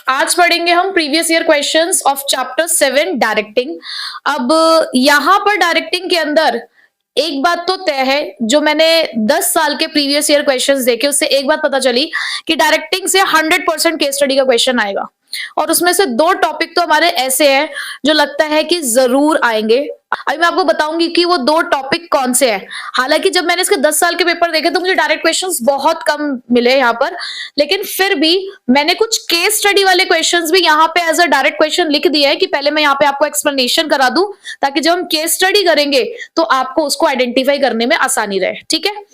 आज पढ़ेंगे हम previous year questions of chapter 7 directing. अब यहां पर डायरेक्टिंग के अंदर एक बात तो तय है, जो मैंने 10 साल के प्रीवियस ईयर क्वेश्चंस देखे उससे एक बात पता चली कि डायरेक्टिंग से 100% केस स्टडी का क्वेश्चन आएगा और उसमें से 2 टॉपिक तो हमारे ऐसे हैं जो लगता है कि जरूर आएंगे। अभी मैं आपको बताऊंगी कि वो 2 टॉपिक कौन से हैं। हालांकि जब मैंने इसके 10 साल के पेपर देखे तो मुझे डायरेक्ट क्वेश्चंस बहुत कम मिले यहाँ पर, लेकिन फिर भी मैंने कुछ केस स्टडी वाले क्वेश्चंस भी यहाँ पे एज अ डायरेक्ट क्वेश्चन लिख दिया है कि पहले मैं यहाँ पे आपको एक्सप्लेनेशन करा दूं ताकि जब हम केस स्टडी करेंगे तो आपको उसको आइडेंटिफाई करने में आसानी रहे। ठीक है,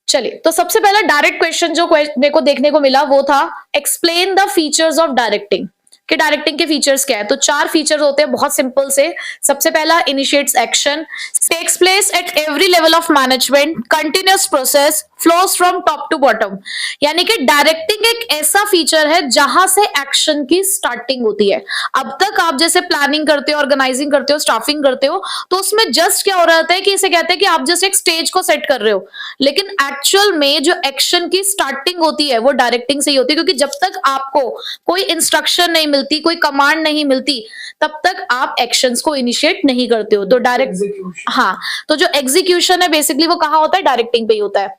चलिए तो सबसे पहला डायरेक्ट क्वेश्चन जो मेरे को देखने को मिला वो था explain the features of directing. कि डायरेक्टिंग के फीचर्स क्या है, तो 4 फीचर्स होते हैं बहुत सिंपल से। सबसे पहला initiates action, takes place at every level of management, continuous process, flows from top to bottom. यानी कि डायरेक्टिंग एक ऐसा फीचर है जहां से एक्शन की स्टार्टिंग होती है। अब तक आप जैसे प्लानिंग करते हो, ऑर्गेनाइजिंग करते हो, स्टाफिंग करते हो, तो उसमें जस्ट क्या हो रहा है कि इसे कहते हैं कि आप जस्ट एक स्टेज को सेट कर रहे हो, लेकिन एक्चुअल में जो एक्शन की स्टार्टिंग होती है वो डायरेक्टिंग से ही होती है। क्योंकि जब तक आपको कोई इंस्ट्रक्शन नहीं मिलती, कोई कमांड नहीं मिलती, तब तक आप एक्शंस को इनिशिएट नहीं करते हो। तो डायरेक्ट हाँ, तो जो एग्जीक्यूशन है बेसिकली वो कहां होता है, डायरेक्टिंग पे ही होता है।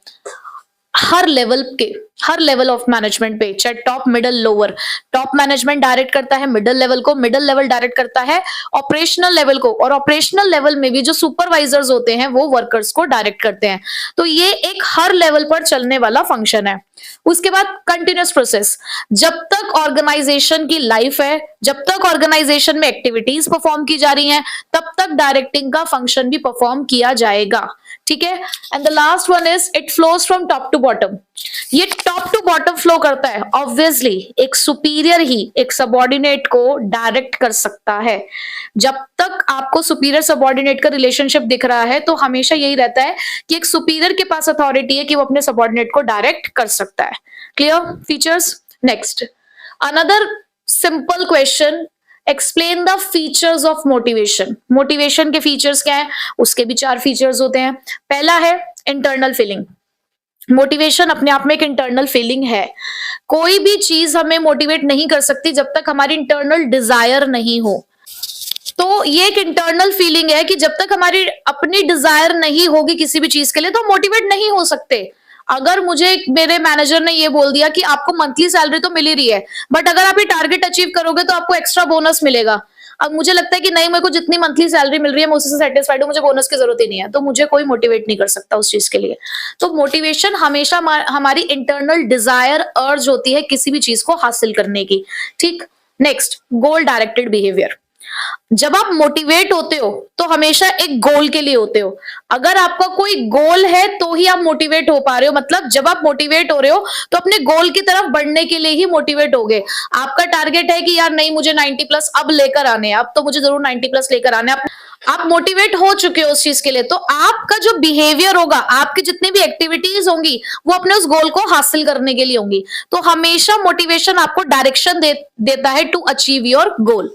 हर लेवल ऑफ मैनेजमेंट पे, चाहे top middle lower. Top management direct करता है मिडल लेवल को, मिडल लेवल डायरेक्ट करता है ऑपरेशनल लेवल को, और ऑपरेशनल लेवल में भी जो सुपरवाइजर्स होते हैं वो वर्कर्स को डायरेक्ट करते हैं। तो ये एक हर लेवल पर चलने वाला फंक्शन है। उसके बाद कंटिन्यूअस प्रोसेस, जब तक ऑर्गेनाइजेशन की लाइफ है, जब तक ऑर्गेनाइजेशन में एक्टिविटीज परफॉर्म की जा रही हैं, तब तक डायरेक्टिंग का फंक्शन भी परफॉर्म किया जाएगा। ठीक है, and the last one is it flows from top to bottom. ये टॉप टू बॉटम फ्लो करता है। ऑब्वियसली एक सुपीरियर ही एक सबऑर्डिनेट को डायरेक्ट कर सकता है। जब तक आपको सुपीरियर सबऑर्डिनेट का रिलेशनशिप दिख रहा है तो हमेशा यही रहता है कि एक सुपीरियर के पास अथॉरिटी है कि वो अपने सबऑर्डिनेट को डायरेक्ट कर सकता है। Clear features. Next, another simple question, explain the features of motivation. Motivation के फीचर्स क्या है, उसके भी 4 फीचर्स होते हैं। पहला है इंटरनल फीलिंग। मोटिवेशन अपने आप में एक इंटरनल फीलिंग है। कोई भी चीज हमें मोटिवेट नहीं कर सकती जब तक हमारी इंटरनल डिजायर नहीं हो। तो ये एक इंटरनल फीलिंग है कि जब तक हमारी अपनी डिजायर नहीं होगी किसी भी चीज के लिए तो मोटिवेट नहीं हो सकते। अगर मुझे मेरे मैनेजर ने ये बोल दिया कि आपको मंथली सैलरी तो मिल ही रही है, बट अगर आप ये टारगेट अचीव करोगे तो आपको एक्स्ट्रा बोनस मिलेगा। अब मुझे लगता है कि नहीं, मेरे को जितनी मंथली सैलरी मिल रही है मैं उसी से सेटिस्फाइड हूँ, मुझे बोनस की जरूरत ही नहीं है, तो मुझे कोई मोटिवेट नहीं कर सकता उस चीज के लिए। तो मोटिवेशन हमेशा हमारी इंटरनल डिजायर, अर्ज होती है किसी भी चीज को हासिल करने की। ठीक, नेक्स्ट, गोल डायरेक्टेड बिहेवियर। जब आप मोटिवेट होते हो तो हमेशा एक गोल के लिए होते हो। अगर आपका कोई गोल है तो ही आप मोटिवेट हो पा रहे हो। मतलब जब आप मोटिवेट हो रहे हो तो अपने गोल की तरफ बढ़ने के लिए ही मोटिवेट हो गए। आपका टारगेट है कि यार नहीं, मुझे 90 प्लस अब लेकर आने हैं, अब तो मुझे जरूर 90 प्लस लेकर आने। आप मोटिवेट हो चुके हो उस चीज के लिए, तो आपका जो बिहेवियर होगा, आपकी जितनी भी एक्टिविटीज होंगी वो अपने उस गोल को हासिल करने के लिए होंगी। तो हमेशा मोटिवेशन आपको डायरेक्शन देता है to achieve your goal.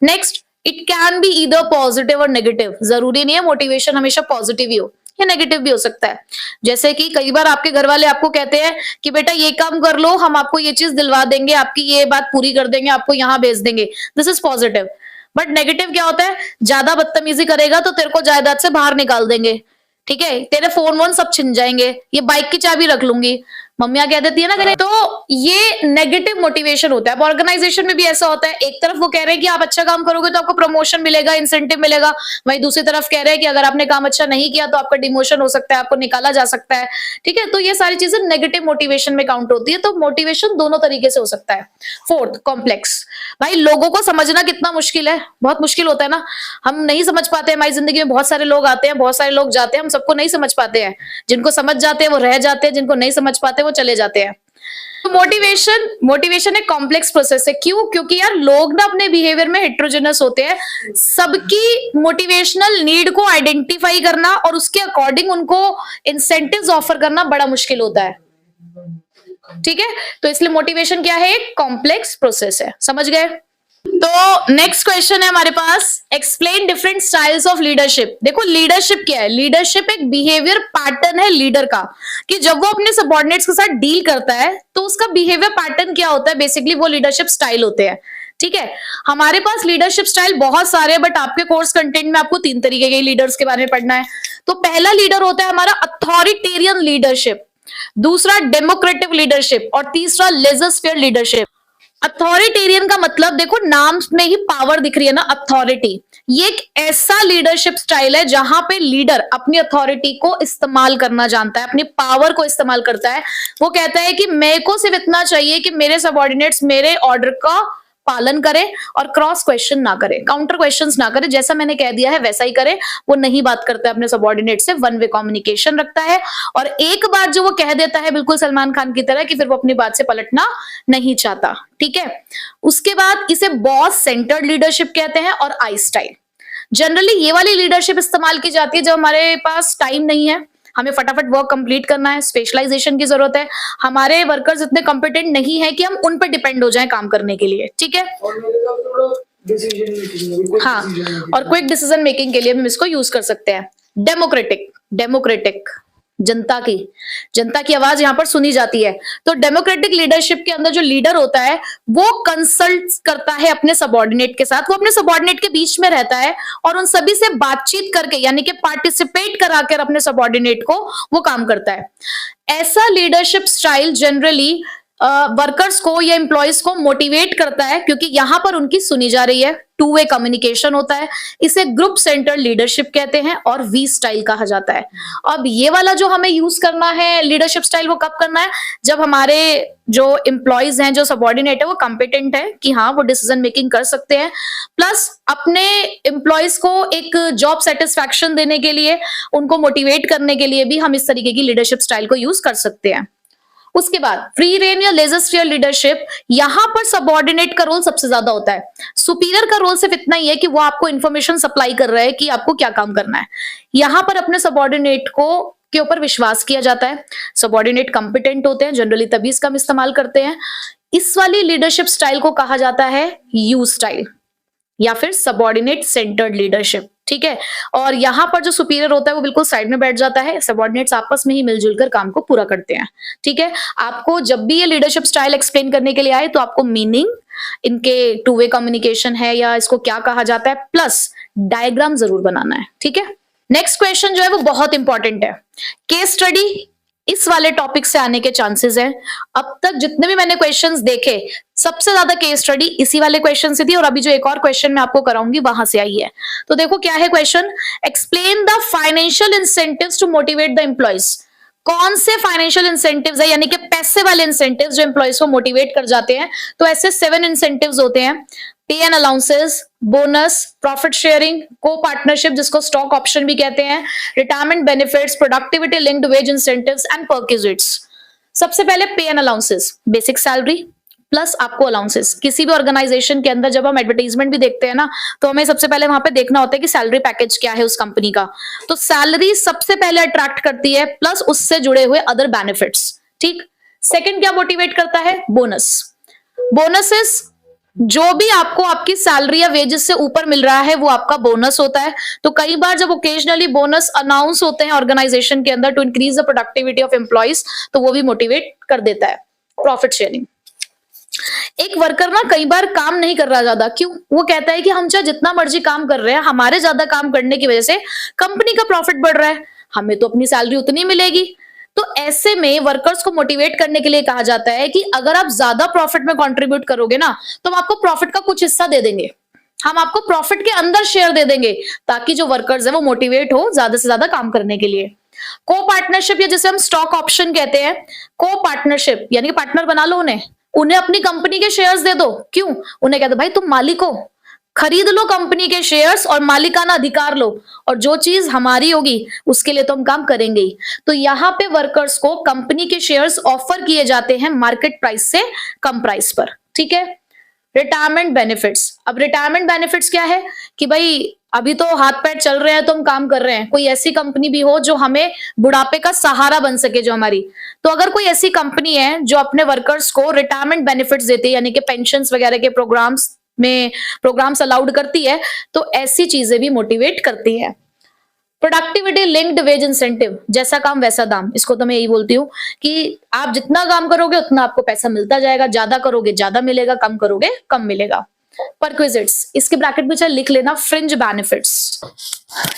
Next, it can be either positive और नेगेटिव। जरूरी नहीं है मोटिवेशन हमेशा पॉजिटिव ही हो, या नेगेटिव भी हो सकता है। जैसे कि कई बार आपके घर वाले आपको कहते हैं कि बेटा ये काम कर लो, हम आपको ये चीज दिलवा देंगे, आपकी ये बात पूरी कर देंगे, आपको यहाँ भेज देंगे। This is positive. But negative क्या होता है, ज्यादा बदतमीजी करेगा तो तेरे को जायदाद से बाहर निकाल देंगे, ठीक है, तेरे फोन वोन सब छिन जाएंगे, ये बाइक की चाबी रख लूंगी, मम्मियां कह देती है ना करे। तो ये नेगेटिव मोटिवेशन होता है। अब ऑर्गेनाइजेशन में भी ऐसा होता है, एक तरफ वो कह रहे हैं कि आप अच्छा काम करोगे तो आपको प्रमोशन मिलेगा, इंसेंटिव मिलेगा, वहीं दूसरी तरफ कह रहे हैं कि अगर आपने काम अच्छा नहीं किया तो आपका डिमोशन हो सकता है, आपको निकाला जा सकता है। ठीक है, तो ये सारी चीजें नेगेटिव मोटिवेशन में काउंट होती है। तो मोटिवेशन दोनों तरीके से हो सकता है। Fourth, complex. भाई लोगों को समझना कितना मुश्किल है, बहुत मुश्किल होता है ना। हम नहीं समझ पाते हैं, हमारी जिंदगी में बहुत सारे लोग आते हैं, बहुत सारे लोग जाते हैं, हम सबको नहीं समझ पाते हैं। जिनको समझ जाते हैं वो रह जाते हैं, जिनको नहीं समझ पाते वो चले जाते हैं। तो मोटिवेशन एक कॉम्प्लेक्स प्रोसेस है। क्यों? क्योंकि यार लोग ना अपने बिहेवियर में हेट्रोजेनस होते हैं। सबकी मोटिवेशनल नीड को आइडेंटिफाई करना और उसके अकॉर्डिंग उनको इंसेंटिव्स ऑफर करना बड़ा मुश्किल होता है। ठीक है, तो इसलिए मोटिवेशन क्या है, एक कॉम्प्लेक्स प्रोसेस है। समझ गए? तो नेक्स्ट क्वेश्चन है हमारे पास, explain different styles of leadership. देखो लीडरशिप क्या है, लीडरशिप एक बिहेवियर पैटर्न है लीडर का, कि जब वो अपने सबऑर्डिनेट्स के साथ डील करता है तो उसका बिहेवियर पैटर्न क्या होता है, बेसिकली वो लीडरशिप स्टाइल होते हैं। ठीक है, हमारे पास लीडरशिप स्टाइल बहुत सारे हैं, बट आपके कोर्स कंटेंट में आपको 3 तरीके के लीडर्स के बारे में पढ़ना है। तो पहला लीडर होता है हमारा अथॉरिटेरियन लीडरशिप, दूसरा डेमोक्रेटिक लीडरशिप, और तीसरा लेजर लीडरशिप। अथॉरिटेरियन का मतलब देखो नाम में ही पावर दिख रही है ना, अथॉरिटी। ये एक ऐसा लीडरशिप स्टाइल है जहां पे लीडर अपनी अथॉरिटी को इस्तेमाल करना जानता है, अपनी पावर को इस्तेमाल करता है। वो कहता है कि मेरे को सिर्फ इतना चाहिए कि मेरे सबऑर्डिनेट्स मेरे ऑर्डर का पालन करें और क्रॉस क्वेश्चन ना करें, काउंटर क्वेश्चंस ना करें, जैसा मैंने कह दिया है वैसा ही करें। वो नहीं बात करता है अपने सबऑर्डिनेट से, वन वे कम्युनिकेशन रखता है, और एक बात जो वो कह देता है बिल्कुल सलमान खान की तरह, कि फिर वो अपनी बात से पलटना नहीं चाहता। ठीक है, उसके बाद इसे बॉस सेंटर्ड लीडरशिप कहते हैं, और आई स्टाइल। जनरली ये वाली लीडरशिप इस्तेमाल की जाती है जब हमारे पास टाइम नहीं है, हमें फटाफट वर्क कंप्लीट करना है, स्पेशलाइजेशन की जरूरत है, हमारे वर्कर्स इतने कॉम्पिटेंट नहीं है कि हम उन पर डिपेंड हो जाएं काम करने के लिए। ठीक है, हाँ, और क्विक डिसीजन मेकिंग के लिए हम इसको यूज कर सकते हैं। डेमोक्रेटिक, डेमोक्रेटिक जनता की आवाज यहां पर सुनी जाती है। तो डेमोक्रेटिक लीडरशिप के अंदर जो लीडर होता है वो कंसल्ट करता है अपने सबऑर्डिनेट के साथ, वो अपने सबऑर्डिनेट के बीच में रहता है और उन सभी से बातचीत करके, यानी कि पार्टिसिपेट कराकर अपने सबऑर्डिनेट को वो काम करता है। ऐसा लीडरशिप स्टाइल जनरली वर्कर्स को या एम्प्लॉयज को मोटिवेट करता है, क्योंकि यहां पर उनकी सुनी जा रही है, टू वे कम्युनिकेशन होता है। इसे ग्रुप सेंटर लीडरशिप कहते हैं और वी स्टाइल कहा जाता है। अब ये वाला जो हमें यूज करना है लीडरशिप स्टाइल, वो कब करना है, जब हमारे जो एम्प्लॉयज हैं, जो सबऑर्डिनेट है, वो कॉम्पिटेंट है कि हाँ वो डिसीजन मेकिंग कर सकते हैं, प्लस अपने एम्प्लॉयज को एक जॉब सेटिस्फैक्शन देने के लिए, उनको मोटिवेट करने के लिए भी हम इस तरीके की लीडरशिप स्टाइल को यूज कर सकते हैं। उसके बाद फ्री रेन या लेजर स्फीयर लीडरशिप, यहां पर सबऑर्डिनेट का रोल सबसे ज्यादा होता है। सुपीरियर का रोल सिर्फ इतना ही है कि वो आपको इंफॉर्मेशन सप्लाई कर रहा है कि आपको क्या काम करना है। यहां पर अपने सबऑर्डिनेट को के ऊपर विश्वास किया जाता है। सबऑर्डिनेट कंपिटेंट होते हैं जनरली, तभी इसका हम इस्तेमाल करते हैं। इस वाली लीडरशिप स्टाइल को कहा जाता है यू स्टाइल या फिर सबऑर्डिनेट सेंटर्ड लीडरशिप। ठीक है, और यहां पर जो सुपीरियर होता है वो बिल्कुल साइड में बैठ जाता है, सबऑर्डिनेट्स आपस में ही मिलजुल कर काम को पूरा करते हैं। ठीक है, आपको जब भी ये लीडरशिप स्टाइल एक्सप्लेन करने के लिए आए तो आपको मीनिंग, इनके टू वे कम्युनिकेशन है या इसको क्या कहा जाता है, प्लस डायग्राम जरूर बनाना है। ठीक है, नेक्स्ट क्वेश्चन जो है वो बहुत इंपॉर्टेंट है। केस स्टडी इस वाले टॉपिक से आने के चांसेस हैं। अब तक जितने भी मैंने क्वेश्चंस देखे, सबसे ज्यादा केस स्टडी इसी वाले क्वेश्चन से थी, और अभी जो एक और क्वेश्चन मैं आपको कराऊंगी वहां से आई है। तो देखो क्या है question, explain the financial incentives to motivate the employees. कौन से फाइनेंशियल इंसेंटिव्स है, यानी कि पैसे वाले इंसेंटिव्स जो एम्प्लॉयज को मोटिवेट कर जाते हैं। तो ऐसे 7 इंसेंटिव्स होते हैं, pay and allowances, bonus, profit sharing, copartnership जिसको स्टॉक ऑप्शन भी कहते हैं, retirement benefits, productivity linked wage incentives and perquisites. सबसे पहले pay and allowances, basic salary plus आपको अलाउंसेस। किसी भी ऑर्गेनाइजेशन के अंदर जब हम एडवर्टाइजमेंट भी देखते हैं ना, तो हमें सबसे पहले वहां पे देखना होता है कि सैलरी पैकेज क्या है उस कंपनी का। तो सैलरी सबसे पहले अट्रैक्ट करती है, प्लस उससे जुड़े हुए अदर बेनिफिट्स। ठीक, सेकंड क्या मोटिवेट करता है, बोनस। बोनसेस, जो भी आपको आपकी सैलरी या वेजेस से ऊपर मिल रहा है वो आपका बोनस होता है। तो कई बार जब ओकेजनली बोनस अनाउंस होते हैं ऑर्गेनाइजेशन के अंदर to increase the productivity of employees, तो वो भी मोटिवेट कर देता है। प्रॉफिट शेयरिंग, एक वर्कर ना कई बार काम नहीं कर रहा ज्यादा, क्यों, वो कहता है कि हम चाहे जितना मर्जी काम कर रहे हैं, हमारे ज्यादा काम करने की वजह से कंपनी का प्रॉफिट बढ़ रहा है, हमें तो अपनी सैलरी उतनी मिलेगी। तो ऐसे में वर्कर्स को मोटिवेट करने के लिए कहा जाता है कि अगर आप ज्यादा प्रॉफिट में कंट्रीब्यूट करोगे ना, तो हम आपको प्रॉफिट का कुछ हिस्सा दे देंगे, हम आपको प्रॉफिट के अंदर शेयर दे देंगे, ताकि जो वर्कर्स है वो मोटिवेट हो ज्यादा से ज्यादा काम करने के लिए। को पार्टनरशिप या जिसे हम स्टॉक ऑप्शन कहते हैं, को पार्टनरशिप यानी पार्टनर बना लो उन्हें अपनी कंपनी के शेयर्स दे दो। क्यों, उन्हें कहते भाई तुम मालिक हो, खरीद लो कंपनी के शेयर्स और मालिकाना अधिकार लो, और जो चीज हमारी होगी उसके लिए तो हम काम करेंगे ही। तो यहाँ पे वर्कर्स को कंपनी के शेयर्स ऑफर किए जाते हैं मार्केट प्राइस से कम प्राइस पर। ठीक है, रिटायरमेंट बेनिफिट्स। अब रिटायरमेंट बेनिफिट्स क्या है कि भाई अभी तो हाथ पैर चल रहे हैं तो हम काम कर रहे हैं, कोई ऐसी कंपनी भी हो जो हमें बुढ़ापे का सहारा बन सके जो हमारी। तो अगर कोई ऐसी कंपनी है जो अपने वर्कर्स को रिटायरमेंट बेनिफिट्स देती है, यानी कि पेंशन्स वगैरह के प्रोग्राम्स में प्रोग्राम्स अलाउड करती है, तो ऐसी चीजें भी मोटिवेट करती है। प्रोडक्टिविटी लिंक्ड वेज इंसेंटिव, जैसा काम वैसा दाम, इसको तो मैं यही बोलती हूँ कि आप जितना काम करोगे उतना आपको पैसा मिलता जाएगा, ज्यादा करोगे ज्यादा मिलेगा, कम करोगे कम मिलेगा। परक्विजिट्स, इसके ब्रैकेट में चाहे लिख लेना फ्रिंज बेनिफिट्स,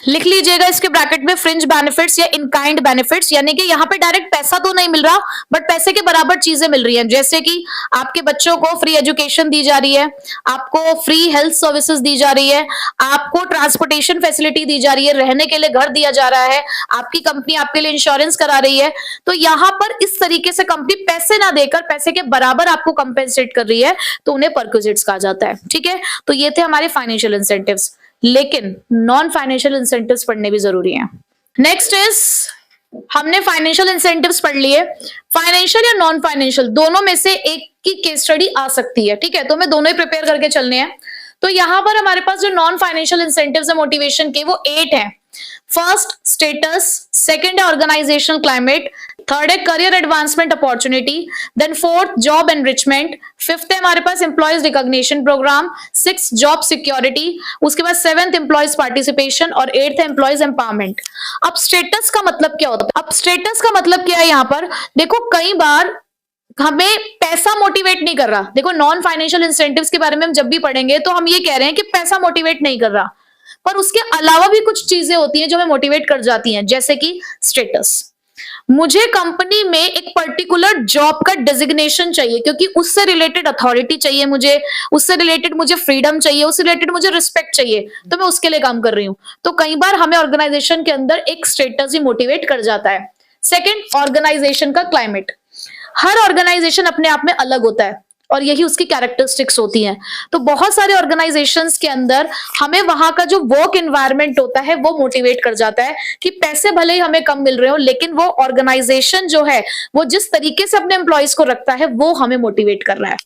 लिख लीजिएगा इसके ब्रैकेट में फ्रिंज बेनिफिट्स या इन काइंड बेनिफिट्स, यानी कि यहाँ पे डायरेक्ट पैसा तो नहीं मिल रहा बट पैसे के बराबर चीजें मिल रही हैं, जैसे कि आपके बच्चों को फ्री एजुकेशन दी जा रही है, आपको फ्री हेल्थ सर्विसेज दी जा रही है, आपको ट्रांसपोर्टेशन फैसिलिटी दी जा रही है, रहने के लिए घर दिया जा रहा है, आपकी कंपनी आपके लिए इंश्योरेंस करा रही है। तो यहाँ पर इस तरीके से कंपनी पैसे ना देकर पैसे के बराबर आपको कंपेंसेट कर रही है, तो उन्हें परक्विजिट्स कहा जाता है। ठीक है, तो ये थे हमारे फाइनेंशियल इंसेंटिव्स, लेकिन नॉन फाइनेंशियल इंसेंटिव्स पढ़ने भी जरूरी हैं। नेक्स्ट इज, हमने फाइनेंशियल इंसेंटिव्स पढ़ लिए, फाइनेंशियल या नॉन फाइनेंशियल दोनों में से एक की केस स्टडी आ सकती है। ठीक है, तो मैं दोनों ही प्रिपेयर करके चलने हैं। तो यहां पर हमारे पास जो नॉन फाइनेंशियल इंसेंटिव्स है मोटिवेशन के, वो 8 है। फर्स्ट स्टेटस, सेकंड है ऑर्गेनाइजेशनल क्लाइमेट, थर्ड है career advancement opportunity, then fourth job enrichment, fifth है हमारे पास employees recognition programme, six job security, उसके बाद सेवेंथ एम्प्लॉयज पार्टिसिपेशन और एट्थ है एम्प्लॉयज एम्पावरमेंट। अब स्टेटस का मतलब क्या होता है? अब स्टेटस का मतलब क्या है यहाँ पर? देखो, कई बार हमें पैसा मोटिवेट नहीं कर रहा। देखो, नॉन फाइनेंशियल इंसेंटिव्स के बारे में हम जब भी पढ़ेंगे तो हम ये कह रहे हैं कि पैसा मोटिवेट नहीं कर रहा, पर उसके अलावा भी कुछ चीजें होती हैं जो हमें मोटिवेट कर जाती हैं, जैसे कि स्टेटस। मुझे कंपनी में एक पर्टिकुलर जॉब का डेजिग्नेशन चाहिए क्योंकि उससे रिलेटेड अथॉरिटी चाहिए, मुझे उससे रिलेटेड मुझे फ्रीडम चाहिए, उससे रिलेटेड मुझे रिस्पेक्ट चाहिए, तो मैं उसके लिए काम कर रही हूं। तो कई बार हमें ऑर्गेनाइजेशन के अंदर एक स्टेटस ही मोटिवेट कर जाता है। सेकंड, ऑर्गेनाइजेशन का क्लाइमेट। हर ऑर्गेनाइजेशन अपने आप में अलग होता है और यही उसकी कैरेक्टरिस्टिक्स होती हैं। तो बहुत सारे ऑर्गेनाइजेशंस के अंदर हमें वहां का जो वर्क एनवायरनमेंट होता है वो मोटिवेट कर जाता है कि पैसे भले ही हमें कम मिल रहे हो, लेकिन वो ऑर्गेनाइजेशन जो है वो जिस तरीके से अपने एम्प्लॉयज को रखता है वो हमें मोटिवेट कर रहा है।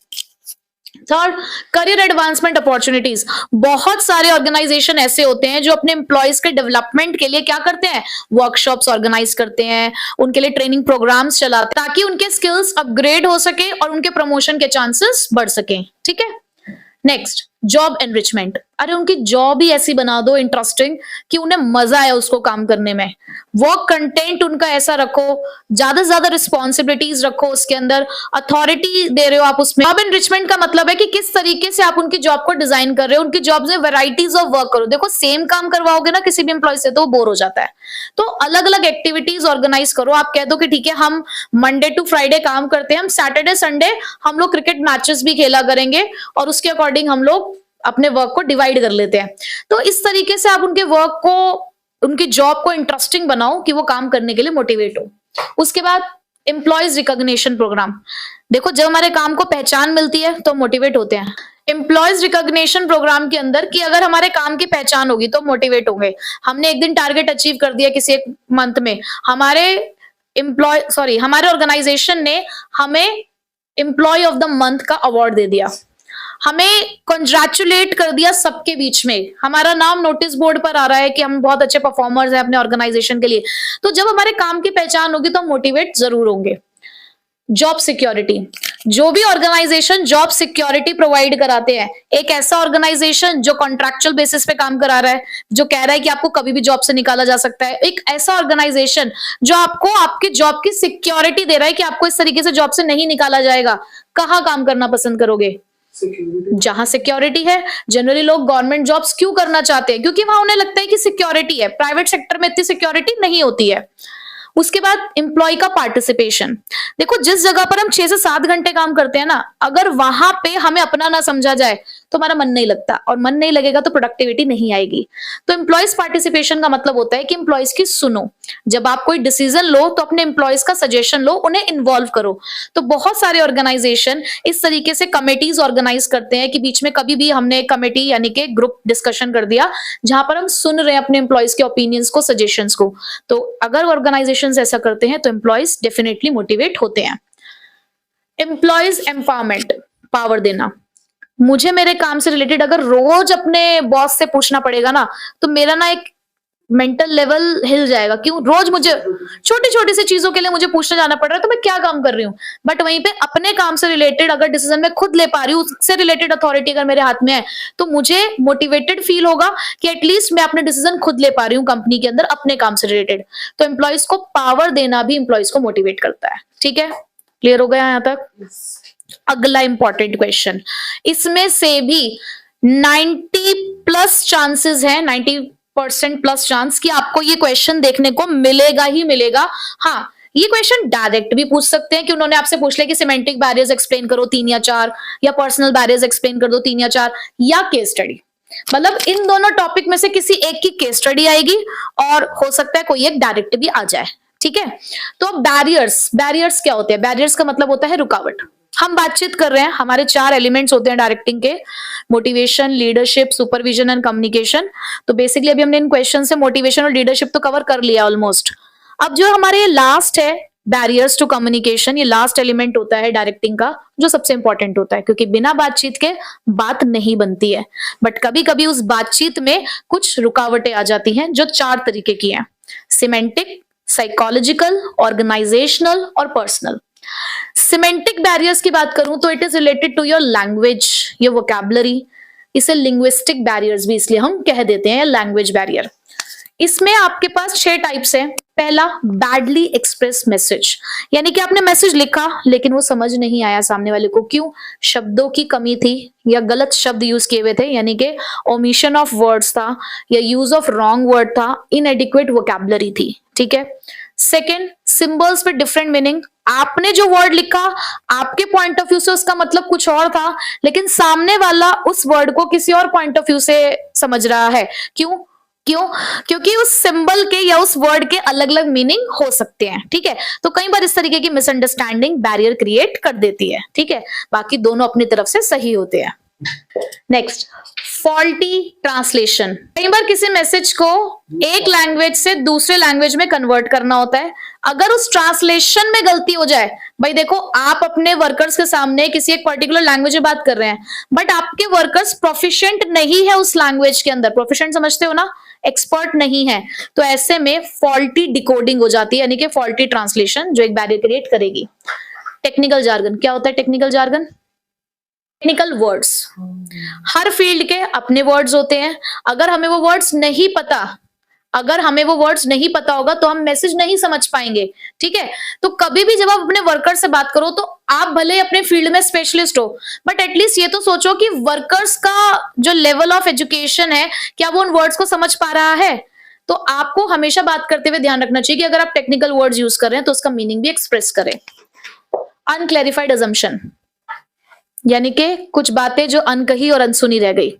Third, career advancement opportunities. बहुत सारे ऑर्गेनाइजेशन ऐसे होते हैं जो अपने एम्प्लॉयज के डेवलपमेंट के लिए क्या करते हैं? वर्कशॉप्स ऑर्गेनाइज करते हैं, उनके लिए ट्रेनिंग प्रोग्राम्स चलाते हैं ताकि उनके स्किल्स अपग्रेड हो सके और उनके प्रमोशन के चांसेस बढ़ सके। ठीक है, नेक्स्ट, जॉब एनरिचमेंट। अरे उनकी जॉब ही ऐसी बना दो इंटरेस्टिंग कि उन्हें मजा आए उसको काम करने में। वर्क कंटेंट उनका ऐसा रखो, ज्यादा से ज्यादा रिस्पॉन्सिबिलिटीज रखो उसके अंदर, अथॉरिटी दे रहे हो आप उसमें। जॉब एनरिचमेंट का मतलब है कि किस तरीके से आप उनकी जॉब को डिजाइन कर रहे हो, उनकी जॉब में वैराइटीज ऑफ वर्क करो। देखो, सेम काम करवाओगे ना किसी भी एम्प्लॉय से तो वो बोर हो जाता है, तो अलग अलग एक्टिविटीज ऑर्गेनाइज करो। आप कह दो कि ठीक है, हम मंडे टू फ्राइडे काम करते हैं, हम सैटरडे संडे हम लोग क्रिकेट मैचेस भी खेला करेंगे और उसके अकॉर्डिंग हम लोग अपने वर्क को डिवाइड कर लेते हैं। तो इस तरीके से आप उनके वर्क को, उनकी जॉब को इंटरेस्टिंग बनाओ कि वो काम करने के लिए मोटिवेट हो। उसके बाद एम्प्लॉयज रिकॉग्निशन प्रोग्राम। देखो, जब हमारे काम को पहचान मिलती है तो मोटिवेट होते हैं। एम्प्लॉयज रिकॉग्निशन प्रोग्राम के अंदर कि अगर हमारे काम की पहचान होगी तो मोटिवेट होंगे। हमने एक दिन टारगेट अचीव कर दिया किसी एक मंथ में, हमारे ऑर्गेनाइजेशन ने हमें एम्प्लॉय ऑफ द मंथ का अवार्ड दे दिया, हमें कंग्रेचुलेट कर दिया सबके बीच में, हमारा नाम नोटिस बोर्ड पर आ रहा है कि हम बहुत अच्छे परफॉर्मर्स हैं अपने ऑर्गेनाइजेशन के लिए। तो जब हमारे काम की पहचान होगी तो हम मोटिवेट जरूर होंगे। Job security. जो भी ऑर्गेनाइजेशन जॉब सिक्योरिटी प्रोवाइड कराते हैं, एक ऐसा ऑर्गेनाइजेशन जो कॉन्ट्रैक्चुअल बेसिस पे काम करा रहा है, जो कह रहा है कि आपको कभी भी जॉब से निकाला जा सकता है, एक ऐसा ऑर्गेनाइजेशन जो आपको आपकी जॉब की सिक्योरिटी दे रहा है कि आपको इस तरीके से जॉब से नहीं निकाला जाएगा, कहाँ काम करना पसंद करोगे? जहां सिक्योरिटी है। जनरली लोग गवर्नमेंट जॉब्स क्यों करना चाहते हैं? क्योंकि वहां उन्हें लगता है कि सिक्योरिटी है, प्राइवेट सेक्टर में इतनी सिक्योरिटी नहीं होती है। उसके बाद एम्प्लॉय का पार्टिसिपेशन। देखो, जिस जगह पर हम 6 से 7 घंटे काम करते हैं ना, अगर वहां पे हमें अपना ना समझा जाए तो हमारा मन नहीं लगता, और मन नहीं लगेगा तो प्रोडक्टिविटी नहीं आएगी। तो एम्प्लॉयज पार्टिसिपेशन का मतलब होता है कि एम्प्लॉयज की सुनो। जब आप कोई डिसीजन लो तो अपने एम्प्लॉयज का सजेशन लो, उन्हें इन्वॉल्व करो। तो बहुत सारे ऑर्गेनाइजेशन इस तरीके से कमेटीज ऑर्गेनाइज करते हैं कि बीच में कभी भी हमने कमेटी यानी कि ग्रुप डिस्कशन कर दिया जहां पर हम सुन रहे हैं अपने एम्प्लॉयज के ओपिनियंस को, सजेशंस को। तो अगर ऑर्गेनाइजेशन ऐसा करते हैं तो एम्प्लॉयज डेफिनेटली मोटिवेट होते हैं। एम्प्लॉयज एम्पावरमेंट, पावर देना। मुझे मेरे काम से रिलेटेड अगर रोज अपने बॉस से पूछना पड़ेगा ना, तो मेरा ना एक मेंटल लेवल हिल जाएगा। क्यों? रोज मुझे छोटी छोटी सी चीजों के लिए मुझे पूछने जाना पड़ रहा है, तो मैं क्या काम कर रही हूँ। बट वहीं पे अपने काम से रिलेटेड अगर डिसीजन मैं खुद ले पा रही हूँ, उससे रिलेटेड अथॉरिटी अगर मेरे हाथ में है, तो मुझे मोटिवेटेड फील होगा कि एटलीस्ट मैं अपने डिसीजन खुद ले पा रही हूँ कंपनी के अंदर अपने काम से रिलेटेड। तो एम्प्लॉइज को पावर देना भी एम्प्लॉइज को मोटिवेट करता है। ठीक है, क्लियर हो गया यहाँ तक? अगला इंपॉर्टेंट क्वेश्चन, इसमें से भी 90 प्लस चांसेस है, 90% प्लस चांस कि आपको ये क्वेश्चन देखने को मिलेगा ही मिलेगा। हाँ, ये क्वेश्चन डायरेक्ट भी पूछ सकते हैं कि उन्होंने आपसे पूछ लिया कि सिमेंटिक बैरियर्स एक्सप्लेन करो 3 या 4, या पर्सनल बैरियर्स एक्सप्लेन कर दो 3 या 4, या केस स्टडी। मतलब इन दोनों टॉपिक में से किसी एक की केस स्टडी आएगी, और हो सकता है कोई एक डायरेक्ट भी आ जाए। ठीक है, तो बैरियर्स, बैरियर्स क्या होते हैं? बैरियर्स का मतलब होता है रुकावट। हम बातचीत कर रहे हैं, हमारे 4 एलिमेंट्स होते हैं डायरेक्टिंग के, motivation, leadership, supervision and communication. तो बेसिकली अभी हमने इन क्वेश्चन से मोटिवेशन और लीडरशिप तो कवर कर लिया ऑलमोस्ट। अब जो हमारे लास्ट है बैरियर्स टू कम्युनिकेशन, ये लास्ट एलिमेंट होता है डायरेक्टिंग का, जो सबसे इंपॉर्टेंट होता है, क्योंकि बिना बातचीत के बात नहीं बनती है। बट कभी कभी उस बातचीत में कुछ रुकावटें आ जाती हैं, जो 4 तरीके की हैं: सिमेंटिक, साइकोलॉजिकल, ऑर्गेनाइजेशनल और पर्सनल। सिमेंटिक बैरियर्स की बात करूं तो it is related to your language, your vocabulary. इसे लिंग्विस्टिक बैरियर्स भी इसलिए हम कह देते हैं, लैंग्वेज बैरियर। इसमें आपके पास 6 टाइप्स हैं। पहला, बैडली एक्सप्रेस मैसेज, यानी कि आपने मैसेज लिखा लेकिन वो समझ नहीं आया सामने वाले को। क्यों? शब्दों की कमी थी, या गलत शब्द यूज किए हुए थे, यानी कि ओमिशन ऑफ वर्ड्स था, या यूज ऑफ रॉन्ग वर्ड था, इनएडिक्वेट वोकैबुलरी थी। ठीक है। Second, symbols with different meaning. आपने जो वर्ड लिखा, आपके पॉइंट ऑफ व्यू से उसका मतलब कुछ और था, लेकिन सामने वाला उस वर्ड को किसी और पॉइंट ऑफ व्यू से समझ रहा है। क्यों? क्यों? क्योंकि उस सिंबल के या उस वर्ड के अलग अलग मीनिंग हो सकते हैं। ठीक है, तो कई बार इस तरीके की मिसअंडरस्टैंडिंग बैरियर क्रिएट कर देती है। ठीक है, बाकी दोनों अपनी तरफ से सही होते हैं। Next, faulty translation. कई बार किसी मैसेज को एक लैंग्वेज से दूसरे लैंग्वेज में कन्वर्ट करना होता है। अगर उस ट्रांसलेशन में गलती हो जाए, भाई देखो, आप अपने वर्कर्स के सामने किसी एक पर्टिकुलर लैंग्वेज में बात कर रहे हैं, बट आपके वर्कर्स प्रोफिशिएंट नहीं है उस लैंग्वेज के अंदर। प्रोफिशिएंट समझते हो ना, एक्सपर्ट नहीं है, तो ऐसे में फॉल्टी डिकोडिंग हो जाती है, यानी कि फॉल्टी ट्रांसलेशन, जो एक बैरियर क्रिएट करेगी। टेक्निकल जार्गन, क्या होता है टेक्निकल जार्गन? Technical words. हर फील्ड के अपने वर्ड्स होते हैं। अगर हमें वो वर्ड्स नहीं पता, अगर हमें वो वर्ड्स नहीं पता होगा तो हम मैसेज नहीं समझ पाएंगे। ठीक है, तो कभी भी जब आप अपने वर्कर से बात करो, तो आप भले ही अपने फील्ड में स्पेशलिस्ट हो, बट एटलीस्ट ये तो सोचो कि वर्कर्स का जो लेवल ऑफ एजुकेशन है, क्या वो उन वर्ड्स को समझ पा रहा है। तो आपको हमेशा बात करते हुए ध्यान रखना चाहिए कि अगर आप टेक्निकल वर्ड्स यूज कर रहे हैं तो उसका मीनिंग भी एक्सप्रेस करें। अनक्लैरिफाइड अजम्पशन, यानी कि कुछ बातें जो अनकही और अनसुनी रह गई।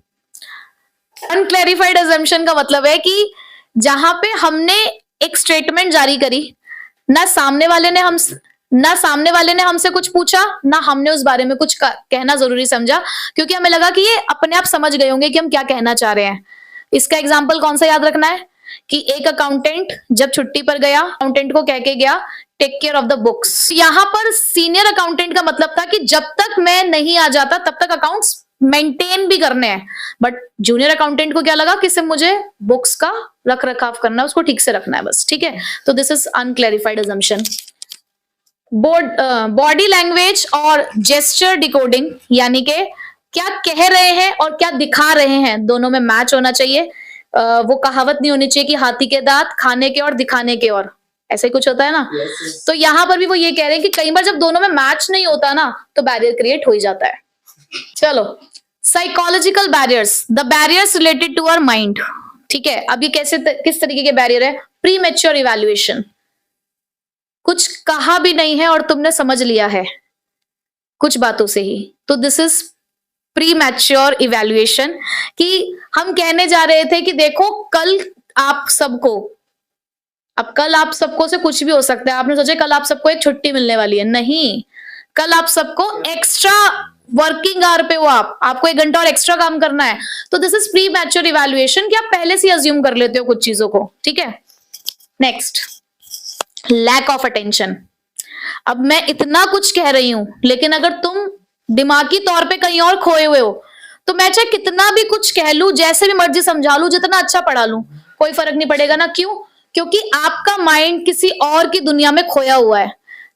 अनक्लैरिफाइड अजम्पशन का मतलब है कि जहां पे हमने एक स्टेटमेंट जारी करी, ना सामने वाले ने हमसे कुछ पूछा, ना हमने उस बारे में कुछ कहना जरूरी समझा, क्योंकि हमें लगा कि ये अपने आप समझ गए होंगे कि हम क्या कहना चाह रहे हैं। इसका एग्जाम्पल कौन सा याद रखना है कि एक अकाउंटेंट जब छुट्टी पर गया, अकाउंटेंट को कह के गया, take care of the books. यहां पर सीनियर अकाउंटेंट का मतलब था कि जब तक मैं नहीं आ जाता तब तक अकाउंट्स मेंटेन भी करने हैं। बट जूनियर अकाउंटेंट को क्या लगा कि सिर्फ मुझे बुक्स का रख रखाव करना है, उसको ठीक से रखना है बस। ठीक है, तो this is unclarified assumption. Body language और जेस्चर डिकोडिंग, यानी कि क्या कह रहे हैं और क्या दिखा रहे हैं, दोनों में मैच होना चाहिए। वो कहावत नहीं होनी चाहिए कि हाथी के दांत खाने के और दिखाने के और, ऐसे ही कुछ होता है ना। तो यहां पर भी वो ये कह रहे हैं कि कई बार जब दोनों में मैच नहीं होता ना, तो बैरियर क्रिएट हो ही जाता है। चलो, psychological barriers, the barriers related to our mind. ठीक है, अब ये किस तरीके के बैरियर है? प्री मैच्योर इवैल्यूएशन, कुछ कहा भी नहीं है और तुमने समझ लिया है कुछ बातों से ही, तो this is pre mature evaluation. कि हम कहने जा रहे थे कि देखो कल आप सबको, अब कल आप सबको से कुछ भी हो सकता है, आपने सोचा कल आप सबको एक छुट्टी मिलने वाली है, नहीं, कल आप सबको एक्स्ट्रा वर्किंग आवर पे हो, आपको 1 घंटा और एक्स्ट्रा काम करना है। तो this is pre mature evaluation, कि आप पहले से अज्यूम कर लेते हो कुछ चीजों को। ठीक है, नेक्स्ट, लैक ऑफ अटेंशन। अब मैं इतना कुछ कह रही हूं, लेकिन अगर तुम दिमागी तौर पे कहीं और खोए हुए हो, तो मैं चाहे कितना भी कुछ कह लूं, जैसे भी मर्जी समझा लूं, जितना अच्छा पढ़ा लूं, कोई फर्क नहीं पड़ेगा ना। क्यों? क्योंकि आपका माइंड किसी और की दुनिया में खोया हुआ है,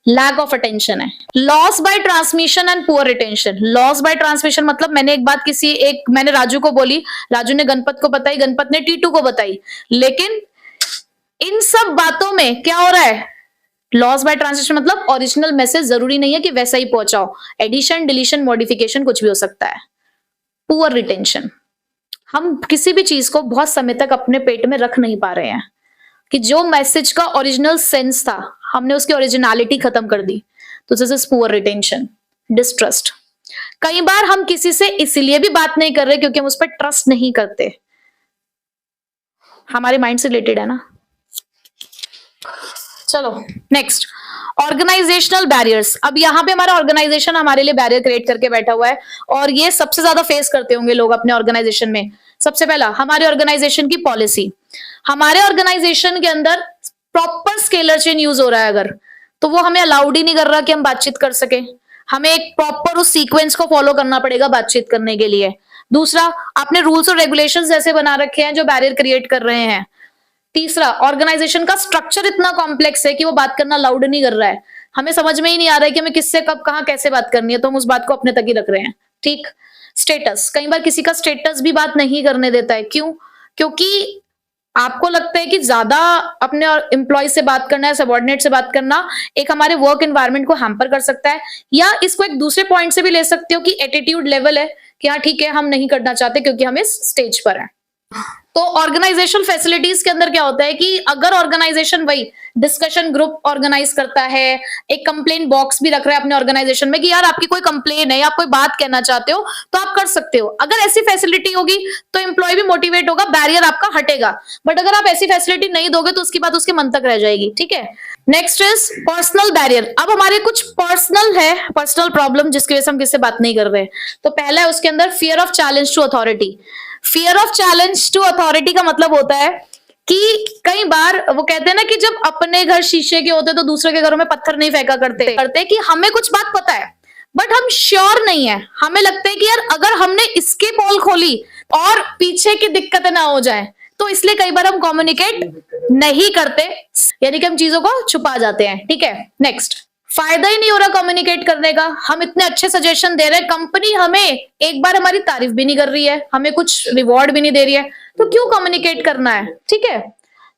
लैक ऑफ अटेंशन है। Loss by transmission and poor retention. Loss by transmission मतलब मैंने एक बात मैंने राजू को बोली, राजू ने गणपत को बताई, गणपत ने टीटू को बताई, लेकिन इन सब बातों में क्या हो रहा है? लॉस बाय ट्रांसलेशन मतलब ओरिजिनल मैसेज जरूरी नहीं है कि वैसा ही पहुंचाओ, एडिशन, डिलीशन, मॉडिफिकेशन कुछ भी हो सकता है। पुअर रिटेंशन, हम किसी भी चीज को बहुत समय तक अपने पेट में रख नहीं पा रहे हैं, कि जो मैसेज का ओरिजिनल सेंस था हमने उसकी ओरिजिनलिटी खत्म कर दी, तो this is poor retention. Distrust, कई बार हम किसी से इसलिए भी बात नहीं कर रहे क्योंकि हम उस पर ट्रस्ट नहीं करते, हमारे माइंड से रिलेटेड है ना। चलो नेक्स्ट, ऑर्गेनाइजेशनल बैरियर्स। अब यहाँ पे हमारा ऑर्गेनाइजेशन हमारे लिए बैरियर क्रिएट करके बैठा हुआ है, और ये सबसे ज्यादा फेस करते होंगे लोग अपने ऑर्गेनाइजेशन में। सबसे पहला, हमारे ऑर्गेनाइजेशन की पॉलिसी। हमारे ऑर्गेनाइजेशन के अंदर प्रॉपर स्केलर चेन यूज हो रहा है अगर, तो वो हमें अलाउड ही नहीं कर रहा कि हम बातचीत कर सके। हमें एक प्रॉपर उस सीक्वेंस को फॉलो करना पड़ेगा बातचीत करने के लिए। दूसरा, आपने रूल्स और रेगुलेशंस ऐसे बना रखे हैं जो बैरियर क्रिएट कर रहे हैं। तीसरा, ऑर्गेनाइजेशन का स्ट्रक्चर इतना कॉम्प्लेक्स है कि वो बात करना अलाउड नहीं कर रहा है। हमें समझ में ही नहीं आ रहा है कि हमें किससे कब कहां कैसे बात करनी है, तो हम उस बात को अपने तक ही रख रहे हैं। ठीक। स्टेटस, कई बार किसी का स्टेटस भी बात नहीं करने देता है। क्यों? क्योंकि आपको लगता है कि ज्यादा अपने एम्प्लॉय से बात करना है, सबॉर्डिनेट से बात करना एक हमारे वर्क एनवायरनमेंट को हैम्पर कर सकता है। या इसको एक दूसरे पॉइंट से भी ले सकते हो कि एटीट्यूड लेवल है कि हाँ ठीक है, हम नहीं करना चाहते क्योंकि हम इस स्टेज पर हैं। तो ऑर्गेनाइजेशनल फैसिलिटीज के अंदर क्या होता है कि अगर ऑर्गेनाइजेशन वही डिस्कशन ग्रुप ऑर्गेनाइज करता है, एक कंप्लेन बॉक्स भी रख रहा है अपने ऑर्गेनाइजेशन में कि यार आपकी कोई कंप्लेन है या आप कोई बात कहना चाहते हो तो आप कर सकते हो, अगर ऐसी फैसिलिटी होगी तो एम्प्लॉय भी मोटिवेट होगा, बैरियर आपका हटेगा। बट अगर आप ऐसी फैसिलिटी नहीं दोगे तो उसकी बात उसके मन तक रह जाएगी। ठीक है। Next is personal barrier. अब हमारे कुछ पर्सनल प्रॉब्लम जिसकी वजह से हम किससे बात नहीं कर रहे। तो पहला है उसके अंदर fear of challenge to authority. Fear of challenge to authority का मतलब होता है कि कई बार वो कहते हैं ना कि जब अपने घर शीशे के होते तो दूसरे के घरों में पत्थर नहीं फेंका करते कि हमें कुछ बात पता है बट हम श्योर नहीं है, हमें लगता है कि यार अगर हमने इसकी पोल खोली और पीछे की दिक्कत ना हो जाए, तो इसलिए कई बार हम कम्युनिकेट नहीं करते, यानी कि हम चीजों को छुपा जाते हैं। ठीक है। नेक्स्ट, फायदा ही नहीं हो रहा कम्युनिकेट करने का, हम इतने अच्छे सजेशन दे रहे हैं, कंपनी हमें एक बार हमारी तारीफ भी नहीं कर रही है, हमें कुछ रिवॉर्ड भी नहीं दे रही है, तो क्यों कम्युनिकेट करना है। ठीक है।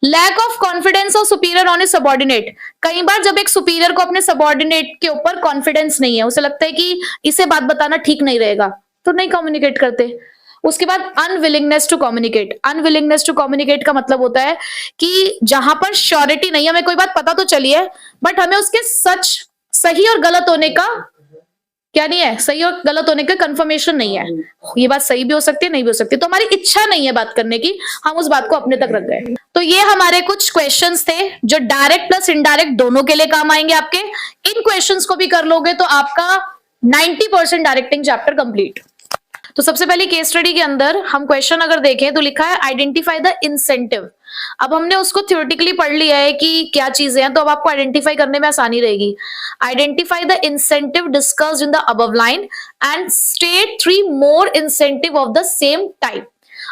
Lack of confidence of superior on a subordinate. कई बार जब एक सुपीरियर को अपने सबॉर्डिनेट के ऊपर कॉन्फिडेंस नहीं है, उसे लगता है कि इसे बात बताना ठीक नहीं रहेगा, तो नहीं कम्युनिकेट करते। उसके बाद unwillingness to communicate. Unwillingness to communicate का मतलब होता है कि जहां पर श्योरिटी नहीं है, हमें कोई बात पता तो चली है बट हमें उसके सही और गलत होने का क्या नहीं है, सही और गलत होने का कंफर्मेशन नहीं है। ये बात सही भी हो सकती है, नहीं भी हो सकती, तो हमारी इच्छा नहीं है बात करने की, हम उस बात को अपने तक रख गए। तो ये हमारे कुछ क्वेश्चंस थे जो डायरेक्ट प्लस इनडायरेक्ट दोनों के लिए काम आएंगे आपके। इन क्वेश्चंस को भी कर लोगे तो आपका 90% डायरेक्टिंग चैप्टर कंप्लीट। तो सबसे पहले केस स्टडी के अंदर हम क्वेश्चन अगर देखें तो लिखा है आइडेंटिफाई द इंसेंटिव। अब हमने उसको थ्योरेटिकली पढ़ लिया है कि क्या चीजें हैं, तो अब आपको आइडेंटिफाई करने में आसानी रहेगी। Identify the incentive discussed in the above line and state 3 more incentive of the same type.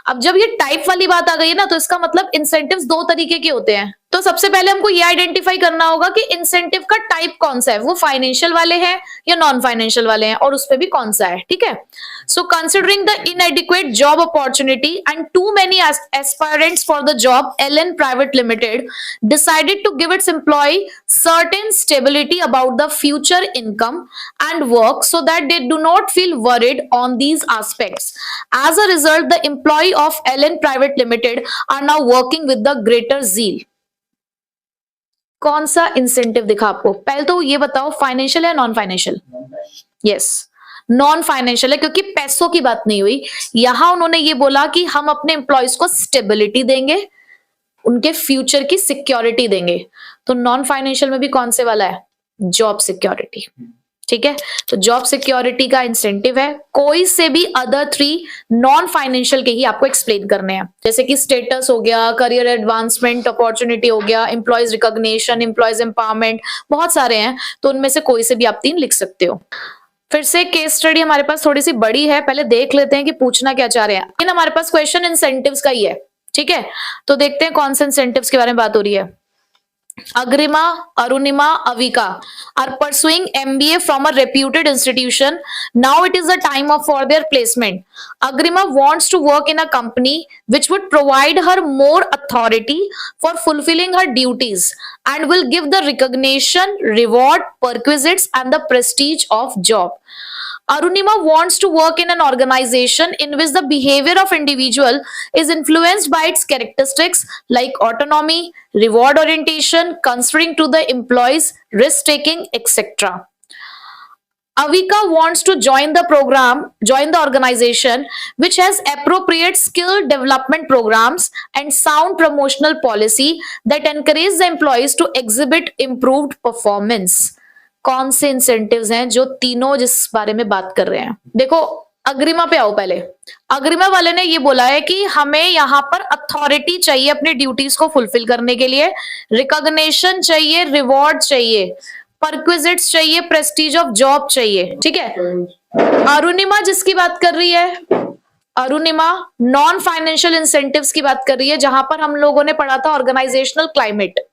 अब जब ये टाइप वाली बात आ गई है ना, तो इसका मतलब इंसेंटिव्स दो तरीके के होते हैं। तो सबसे पहले हमको ये आइडेंटिफाई करना होगा कि इंसेंटिव का टाइप कौन सा है, वो फाइनेंशियल वाले हैं या नॉन फाइनेंशियल वाले हैं, और उस पे भी कौन सा है। ठीक है। So considering the inadequate job opportunity and too many aspirants for the job, Allen private limited decided to give its employee certain stability about the future income and work so that they do not feel worried on these aspects. As a result, the employee of Ellen Private Limited are now working with the greater zeal. कौन सा incentive दिखा आपको? पहले तो ये बताओ financial है non financial? Yes, non financial है क्योंकि पैसों की बात नहीं हुई। यहां उन्होंने ये बोला कि हम अपने एम्प्लॉयज को स्टेबिलिटी देंगे, उनके फ्यूचर की सिक्योरिटी देंगे। तो नॉन फाइनेंशियल में भी कौन से वाला है? Job security. ठीक है। तो जॉब सिक्योरिटी का इंसेंटिव है, कोई से भी अदर 3 नॉन फाइनेंशियल के ही आपको एक्सप्लेन करने हैं, जैसे कि स्टेटस हो गया, करियर एडवांसमेंट अपॉर्चुनिटी हो गया, एम्प्लॉयज रिकॉग्निशन, एम्प्लॉयज एम्पावरमेंट, बहुत सारे हैं, तो उनमें से कोई से भी आप 3 लिख सकते हो। फिर से केस स्टडी हमारे पास थोड़ी सी बड़ी है, पहले देख लेते हैं कि पूछना क्या चाह रहे हैं। लेकिन हमारे पास क्वेश्चन इंसेंटिव्स का ही है, ठीक है, तो देखते हैं कौन से इंसेंटिव्स के बारे में बात हो रही है। Agrima, Arunima, Avika are pursuing MBA from a reputed institution. Now it is the time for their placement. Agrima wants to work in a company which would provide her more authority for fulfilling her duties and will give the recognition, reward, perquisites, and the prestige of job. Arunima wants to work in an organization in which the behavior of individual is influenced by its characteristics like autonomy, reward orientation, considering to the employees, risk taking, etc. Avika wants to join the organization which has appropriate skill development programs and sound promotional policy that encourage the employees to exhibit improved performance. कौन से incentives हैं जो तीनों जिस बारे में बात कर रहे हैं? देखो, अग्रिमा पे आओ पहले। अग्रिमा वाले ने ये बोला है कि हमें यहाँ पर अथॉरिटी चाहिए अपनी ड्यूटीज को फुलफिल करने के लिए, रिकॉग्निशन चाहिए, रिवॉर्ड चाहिए, परक्विजिट्स चाहिए, प्रेस्टीज ऑफ जॉब चाहिए। ठीक है, अरुणिमा जिसकी बात कर रही है, अरुणिमा नॉन फाइनेंशियल इंसेंटिव्स की बात कर रही है, जहां पर हम लोगों ने पढ़ा था ऑर्गेनाइजेशनल क्लाइमेट।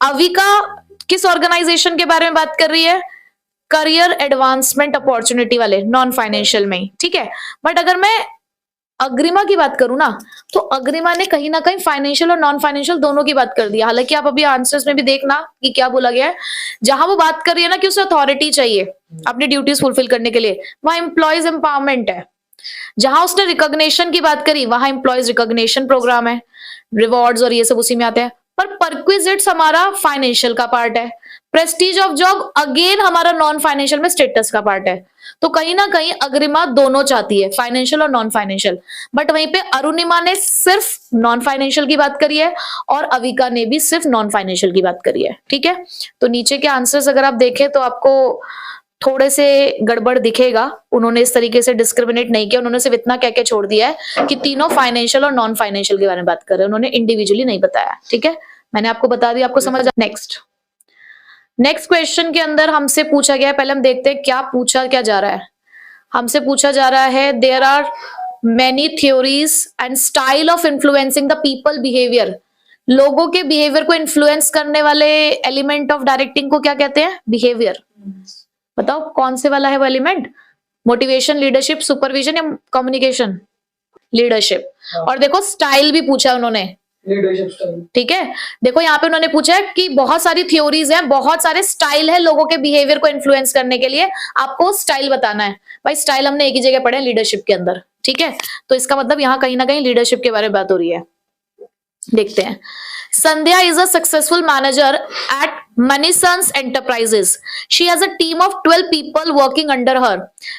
अविका किस ऑर्गेनाइजेशन के बारे में बात कर रही है? करियर एडवांसमेंट अपॉर्चुनिटी वाले, नॉन फाइनेंशियल में। ठीक है, बट अगर मैं अग्रिमा की बात करूं ना, तो अग्रिमा ने कहीं ना कहीं फाइनेंशियल और नॉन फाइनेंशियल दोनों की बात कर दी। हालांकि आप अभी आंसर्स में भी देखना कि क्या बोला गया है। जहां वो बात कर रही है ना कि उसे अथॉरिटी चाहिए अपनी ड्यूटीज फुलफिल करने के लिए, वहां एम्प्लॉयज एम्पावरमेंट है। जहां उसने रिकॉग्निशन की बात करी, वहां एम्प्लॉयज रिकॉग्निशन प्रोग्राम है, रिवॉर्ड्स और ये सब उसी में आते हैं। पर परक्विजिट्स हमारा फाइनेंशियल का पार्ट है, प्रेस्टीज ऑफ जॉब अगेन हमारा नॉन फाइनेंशियल में स्टेटस का पार्ट है। तो कहीं ना कहीं अग्रिमा दोनों चाहती है, फाइनेंशियल और नॉन फाइनेंशियल, बट वहीं पे अरुणिमा ने सिर्फ नॉन फाइनेंशियल की बात करी है और अविका ने भी सिर्फ नॉन फाइनेंशियल की बात करी है। ठीक है, तो नीचे के आंसर्स अगर आप देखें तो आपको थोड़े से गड़बड़ दिखेगा। उन्होंने इस तरीके से डिस्क्रिमिनेट नहीं किया, उन्होंने सिर्फ इतना कह के छोड़ दिया है कि तीनों फाइनेंशियल और नॉन फाइनेंशियल के बारे में बात कर रहे हैं, उन्होंने इंडिविजुअली नहीं बताया। ठीक है, मैंने आपको बता दिया, आपको समझ। नेक्स्ट क्वेश्चन के अंदर हमसे पूछा गया है, पहले हम देखते हैं क्या जा रहा है। हमसे पूछा जा रहा है, there are many theories and style of influencing the people behaviour. लोगों के बिहेवियर को इन्फ्लुएंस करने वाले एलिमेंट ऑफ डायरेक्टिंग को क्या कहते हैं? बिहेवियर। बताओ कौन से वाला है वो एलिमेंट? मोटिवेशन, लीडरशिप, सुपरविजन या कम्युनिकेशन? लीडरशिप। और देखो स्टाइल भी पूछा है उन्होंने, लीडरशिप स्टाइल। ठीक है, देखो यहाँ पे उन्होंने पूछा है कि बहुत सारी थ्योरीज हैं, बहुत सारे स्टाइल है लोगों के बिहेवियर को इन्फ्लुएंस करने के लिए, आपको स्टाइल बताना है। भाई स्टाइल हमने एक ही जगह पढ़े, लीडरशिप के अंदर। ठीक है, तो इसका मतलब यहाँ कहीं ना कहीं लीडरशिप के बारे में बात हो रही है। देखते हैं। Sandhya is a successful manager at Manisons Enterprises. She has a team of 12 people working under her.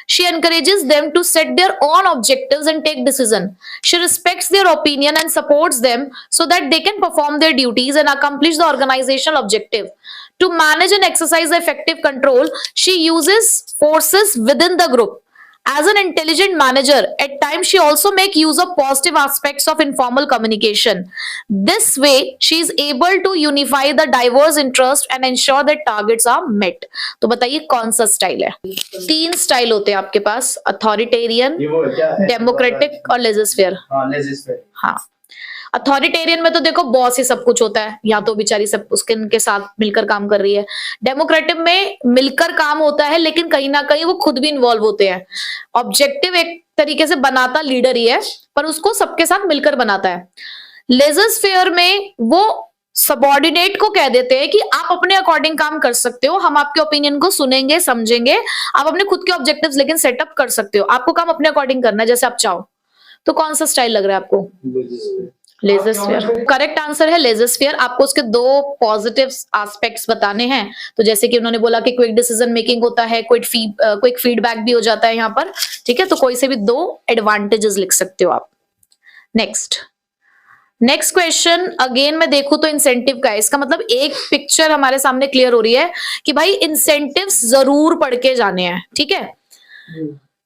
She encourages them to set their own objectives and take decisions. She respects their opinion and supports them so that they can perform their duties and accomplish the organizational objective. To manage and exercise effective control, she uses forces within the group. As an intelligent manager, at times she also makes use of positive aspects of informal communication. This way, she is able to unify the diverse interests and ensure that targets are met. तो बताइए कौन सा style है? 3 style होते हैं आपके पास, authoritarian, democratic और लेजिस्फेयर। हाँ, अथॉरिटेरियन में तो देखो बॉस ही सब कुछ होता है, या तो बेचारी सब उसके साथ मिलकर काम कर रही है। डेमोक्रेटिक में मिलकर काम होता है, लेकिन कहीं ना कहीं वो खुद भी इन्वॉल्व होते हैं। ऑब्जेक्टिव एक तरीके से बनाता लीडर ही है, पर उसको सबके साथ मिलकर बनाता है। लेजर्सफेयर में वो सबॉर्डिनेट को कह देते हैं कि आप अपने अकॉर्डिंग काम कर सकते हो, हम आपके ओपिनियन को सुनेंगे, समझेंगे, आप अपने खुद के ऑब्जेक्टिव्स लेकिन सेटअप कर सकते हो, आपको काम अपने अकॉर्डिंग करना है जैसे आप चाहो। तो कौन सा स्टाइल लग रहा है आपको? लेजर्सफेयर। करेक्ट आंसर है लेजर्सफेयर। आपको उसके 2 पॉजिटिव एस्पेक्ट्स बताने हैं। तो जैसे कि उन्होंने बोला कि क्विक डिसीजन मेकिंग होता है, क्विक फीडबैक भी हो जाता है यहाँ पर। ठीक है, तो कोई से भी 2 एडवांटेजेस लिख सकते हो आप। नेक्स्ट क्वेश्चन अगेन मैं देखूं तो इंसेंटिव का है। इसका मतलब एक पिक्चर हमारे सामने क्लियर हो रही है कि भाई इंसेंटिव्स जरूर पढ़ के जाने हैं। ठीक है,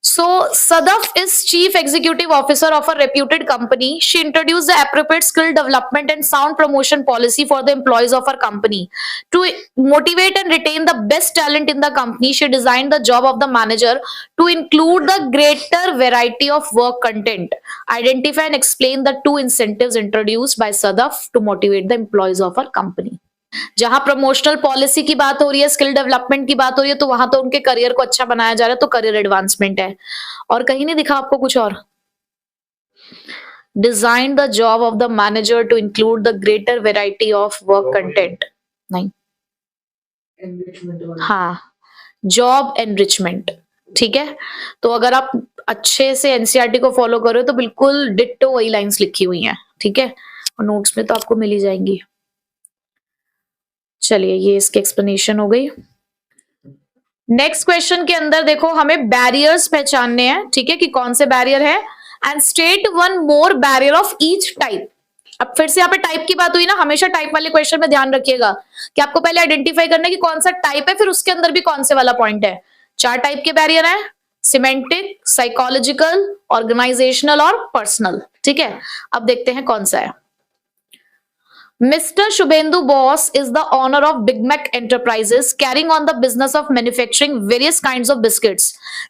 So Sadaf is chief executive officer of a reputed company. She introduced the appropriate skill development and sound promotion policy for the employees of her company. To motivate and retain the best talent in the company, she designed the job of the manager to include the greater variety of work content. Identify and explain the two incentives introduced by Sadaf to motivate the employees of her company. जहां promotional policy की बात हो रही है, skill development की बात हो रही है, तो वहां तो उनके करियर को अच्छा बनाया जा रहा है, तो करियर एडवांसमेंट है। और कहीं नहीं दिखा आपको कुछ और? Design the job of the manager to include the greater variety of work content, नहीं, हाँ, जॉब एनरिचमेंट। ठीक है, तो अगर आप अच्छे से एनसीईआरटी को फॉलो करो तो बिल्कुल डिट्टो वही लाइंस लिखी हुई हैं। ठीक है, और नोट्स में तो आपको मिल ही जाएंगी। चलिए, ये इसकी एक्सप्लेनेशन हो गई। नेक्स्ट क्वेश्चन के अंदर देखो, हमें बैरियर्स पहचानने हैं। ठीक है, कि कौन से बैरियर है, and state one more barrier of each type. अब फिर से यहाँ पे टाइप की बात हुई ना, हमेशा टाइप वाले क्वेश्चन में ध्यान रखिएगा कि आपको पहले आइडेंटिफाई करना है कि कौन सा टाइप है, फिर उसके अंदर भी कौन से वाला पॉइंट है। 4 टाइप के बैरियर है, सिमेंटिक, साइकोलॉजिकल, ऑर्गेनाइजेशनल और पर्सनल। ठीक है, अब देखते हैं कौन सा है। Mr. Shubhendu Bose is the owner of Big Mac Enterprises, carrying on the business of manufacturing various kinds of biscuits.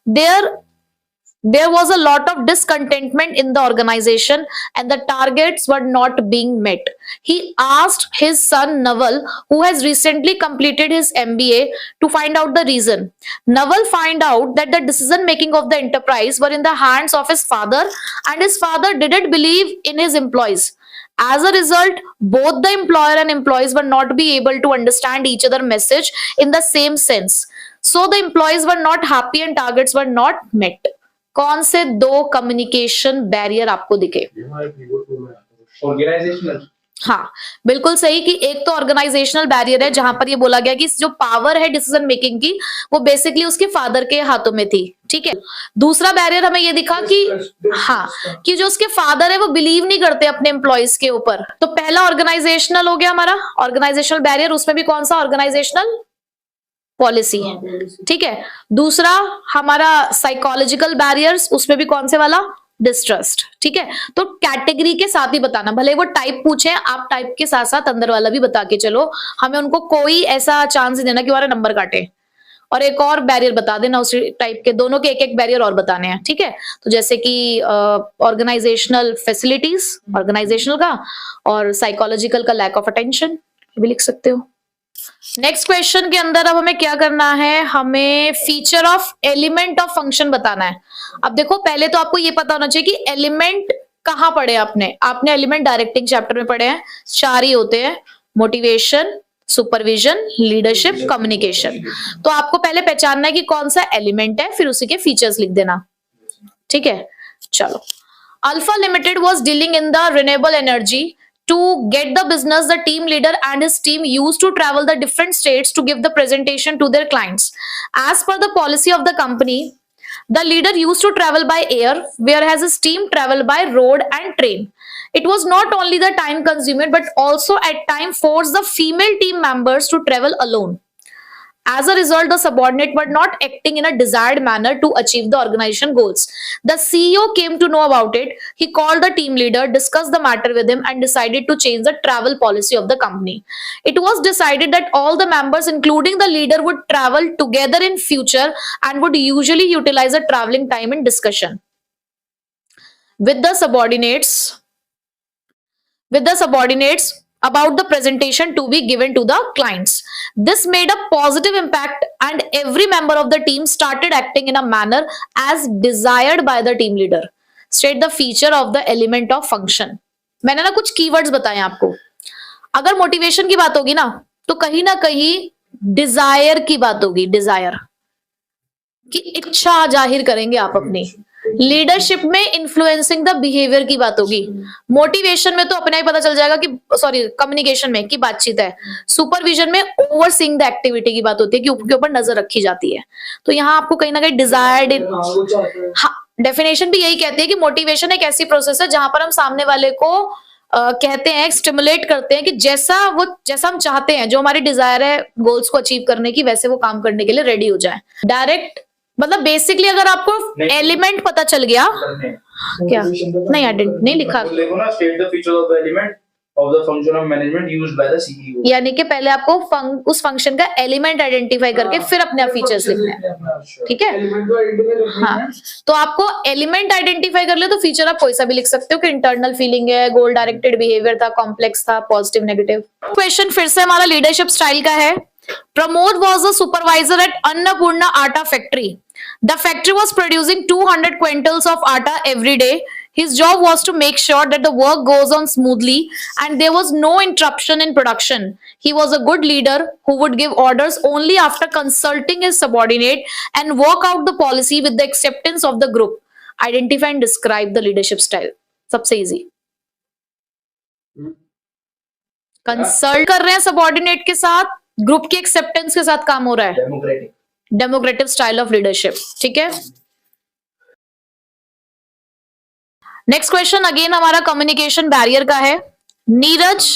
There was a lot of discontentment in the organization and the targets were not being met. He asked his son Naval, who has recently completed his MBA, to find out the reason. Naval found out that the decision making of the enterprise were in the hands of his father, and his father didn't believe in his employees. As a result, both the employer and employees were not be able to understand each other message in the same sense. So the employees were not happy and targets were not met. कौन से 2 communication barrier आपको दिखे? Organisational. हाँ, बिल्कुल सही, कि एक तो ऑर्गेनाइजेशनल बैरियर है, जहां पर ये बोला गया कि जो पावर है डिसीजन मेकिंग की, वो बेसिकली उसके फादर के हाथों में थी। ठीक है, दूसरा बैरियर हमें ये दिखा कि हाँ, कि जो उसके फादर है वो बिलीव नहीं करते अपने एम्प्लॉइज के ऊपर। तो पहला ऑर्गेनाइजेशनल हो गया हमारा, ऑर्गेनाइजेशनल बैरियर, उसमें भी कौन सा? Organisational policy. ठीक है, दूसरा हमारा साइकोलॉजिकल बैरियर्स, उसमें भी कौन से वाला? डिस्ट्रस्ट। ठीक है, तो कैटेगरी के साथ ही बताना, भले वो टाइप पूछे, आप टाइप के साथ साथ अंदर वाला भी बता के चलो, हमें उनको कोई ऐसा चांस नहीं देना कि हमारा नंबर काटे। और एक और बैरियर बता देना उसी टाइप के, दोनों के एक बैरियर और बताने हैं। ठीक है, तो जैसे कि ऑर्गेनाइजेशनल फैसिलिटीज, ऑर्गेनाइजेशनल का, और साइकोलॉजिकल का लैक ऑफ अटेंशन भी लिख सकते हो। नेक्स्ट क्वेश्चन के अंदर अब हमें क्या करना है, हमें feature of element of function बताना है। अब देखो, पहले तो आपको ये पता होना चाहिए कि एलिमेंट कहाँ पढ़े आपने एलिमेंट डायरेक्टिंग चैप्टर में पढ़े हैं। 4 ही होते हैं, मोटिवेशन, सुपरविजन, लीडरशिप, कम्युनिकेशन। तो आपको पहले पहचानना है कि कौन सा एलिमेंट है, फिर उसी के फीचर्स लिख देना। ठीक है, चलो। Alpha limited was dealing in the renewable energy. To get the business, the team leader and his team used to travel the different states to give the presentation to their clients. As per the policy of the company, the leader used to travel by air, whereas his team traveled by road and train. It was not only the time consuming, but also at times forced the female team members to travel alone. As a result, the subordinate were not acting in a desired manner to achieve the organization goals. The CEO came to know about it. He called the team leader, discussed the matter with him, and decided to change the travel policy of the company. It was decided that all the members, including the leader, would travel together in future and would usually utilize the traveling time in discussion with the subordinates about the presentation to be given to the clients. This made a positive impact and every member of the team started acting in a manner as desired by the team leader. State the feature of the element of function. मैंने ना कुछ keywords बताए आपको। अगर motivation की बात होगी ना, तो कहीं ना कहीं डिजायर की बात होगी, डिजायर की इच्छा जाहिर करेंगे आप अपनी। लीडरशिप में इन्फ्लुएंसिंग द बिहेवियर की बात होगी। मोटिवेशन में तो अपने ही पता चल जाएगा कि कम्युनिकेशन में की बातचीत है। सुपरविजन में ओवरसीइंग द एक्टिविटी की बात होती है कि उसके ऊपर नजर रखी जाती है। तो यहाँ आपको कहीं ना कहीं डिजायर्ड, हाँ, डेफिनेशन भी यही कहती है कि मोटिवेशन एक ऐसी प्रोसेस है जहां पर हम सामने वाले को कहते हैं, स्टिमुलेट करते हैं कि जैसा हम चाहते हैं, जो हमारी डिजायर है गोल्स को अचीव करने की, वैसे वो काम करने के लिए रेडी हो जाए। डायरेक्ट मतलब बेसिकली अगर आपको एलिमेंट पता चल गया क्या, नहीं एडेंट नहीं लिखा, देखो ना, state the features of the element of the function of management used by the CEO. यानी कि पहले आपको उस फंक्शन का एलिमेंट आइडेंटिफाई करके फिर अपने आप फीचर्स लिखने हैं, ठीक है। हाँ, तो आपको एलिमेंट आइडेंटिफाई कर ले तो फीचर आप कोई सा भी लिख सकते हो कि इंटरनल फीलिंग है, गोल डायरेक्टेड बिहेवियर था, कॉम्प्लेक्स था, पॉजिटिव नेगेटिव। क्वेश्चन फिर से हमारा लीडरशिप स्टाइल का है। Pramod was a supervisor at Annapurna Atta factory. The factory was producing 200 quintals of atta every day. His job was to make sure that the work goes on smoothly and there was no interruption in production. He was a good leader who would give orders only after consulting his subordinate and work out the policy with the acceptance of the group. Identify and describe the leadership style. सबसे easy. Consult कर रहे हैं subordinate के साथ, group की acceptance के साथ काम हो रहा है, डेमोक्रेटिक स्टाइल ऑफ लीडरशिप, ठीक है। नेक्स्ट क्वेश्चन अगेन हमारा कम्युनिकेशन बैरियर का है। नीरज